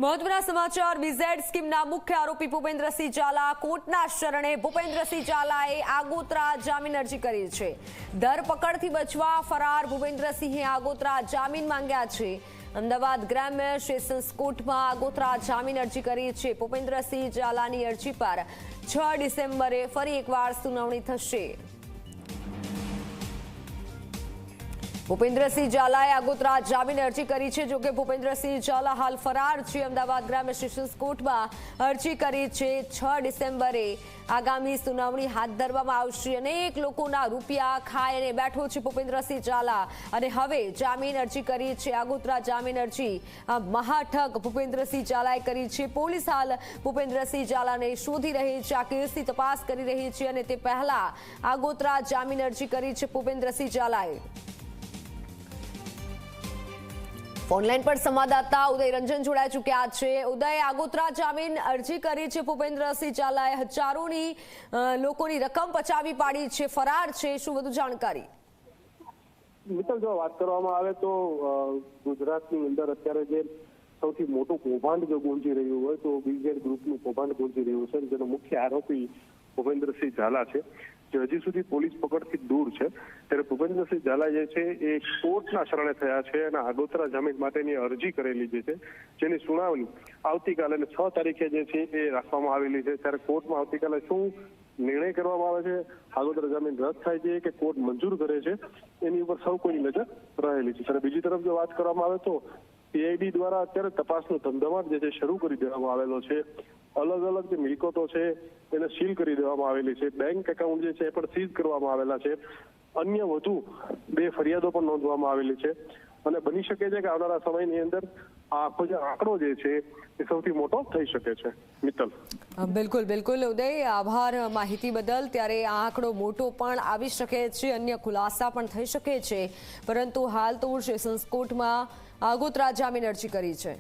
મહત્વના સમાચાર બીઝેડ સ્કીમના મુખ્ય આરોપી ભૂપેન્દ્રસિંહ ઝાલા કોર્ટના શરણે ભૂપેન્દ્રસિંહ ઝાલાએ આગોતરા જામીન અરજી કરી છે। ધરપકડથી બચવા ફરાર ભૂપેન્દ્રસિંહે આગોતરા જામીન માંગ્યા છે। અમદાવાદ ગ્રામ્ય સેશન્સ કોર્ટમાં આગોતરા જામીન અરજી કરી છે। ભૂપેન્દ્રસિંહ ઝાલાની અરજી પર 6 ડિસેમ્બરે ફરી એકવાર સુનાવણી થશે। ભૂપેન્દ્રસિંહ ઝાલાએ આગોતરા જામીન અરજી કરી છે। જોકે ભૂપેન્દ્રસિંહ ઝાલા હાલ ફરાર છે। અમદાવાદ ગ્રામ્ય સેશન્સ કોર્ટમાં અરજી કરી છે। 6 ડિસેમ્બરે આગામી સુનાવણી હાથ ધરવામાં આવશે। અનેક લોકોના રૂપિયા ખાઈને બેઠો છે ભૂપેન્દ્રસિંહ ઝાલા અને હવે જામીન અરજી કરી છે। આગોતરા જામીન અરજી મહાઠગ ભૂપેન્દ્રસિંહ ઝાલાએ કરી છે। પોલીસ હાલ ભૂપેન્દ્રસિંહ ઝાલાને શોધી રહી છે, આ કેસની તપાસ કરી રહી છે અને તે પહેલા આગોતરા જામીન અરજી કરી છે ભૂપેન્દ્રસિંહ ઝાલાએ। ઓનલાઈન પર સંવાદદાતા ઉદય રંજન જોડાઈ ચૂક્યા છે। ઉદય, આગોતરા જામીન અરજી કરી છે ભૂપેન્દ્રસિંહ ઝાલાએ, હજારોની લોકોની રકમ પચાવી પાડી છે, ફરાર છે, શું વધુ જાણકારી? મિત્ર, જો વાત કરવામાં આવે તો ગુજરાતની અંદર અત્યારે જે સૌથી મોટું કૌભાંડ જો ગુંજી રહ્યું હોય તો બીઝેડ ગ્રુપનું કૌભાંડ ગુંજી રહ્યું છે, જેનો મુખ્ય આરોપી ભૂપેન્દ્રસિંહ ઝાલા છે, જે હજી સુધી પોલીસ પકડથી દૂર છે। ત્યારે ભૂપેન્દ્રસિંહ ઝાલા જે છે એ કોર્ટના શરણે થયા છે અને આગોતરા જામીન માટેની અરજી કરેલી છે, જેની સુનાવણી આવતીકાલે 6 તારીખે જે છે એ રાખવામાં આવેલી છે। ત્યારે કોર્ટમાં આવતીકાલે શું નિર્ણય કરવામાં આવે છે, આગોતરા જામીન રદ થાય છે કે કોર્ટ મંજૂર કરે છે, એની ઉપર સૌ કોઈની નજર રહેલી છે। ત્યારે બીજી તરફ જો વાત કરવામાં આવે તો પીઆઈડી દ્વારા અત્યારે તપાસનો ધમધમાટ જે છે શરૂ કરી દેવામાં આવેલો છે। અલગ અલગ જે મિલકતો છે એને સીલ કરી દેવામાં આવેલી છે। બેંક એકાઉન્ટ જે છે એ પણ સીઝ કરવામાં આવેલા છે। અન્ય વધુ 2 ફરિયાદો પણ નોંધવામાં આવેલી છે અને બની શકે છે કે આવનારા સમયની અંદર આ આખો જે આંકડો જે છે એ સૌથી મોટો થઈ શકે છે। મિત્તલ, બિલકુલ બિલકુલ ઉદય, આભાર માહિતી બદલ। ત્યારે આ આંકડો મોટો પણ આવી શકે છે, અન્ય ખુલાસા પણ થઈ શકે છે, પરંતુ હાલ તો સેશન્સ કોર્ટમાં આગોતરા જામીન અરજી કરી છે।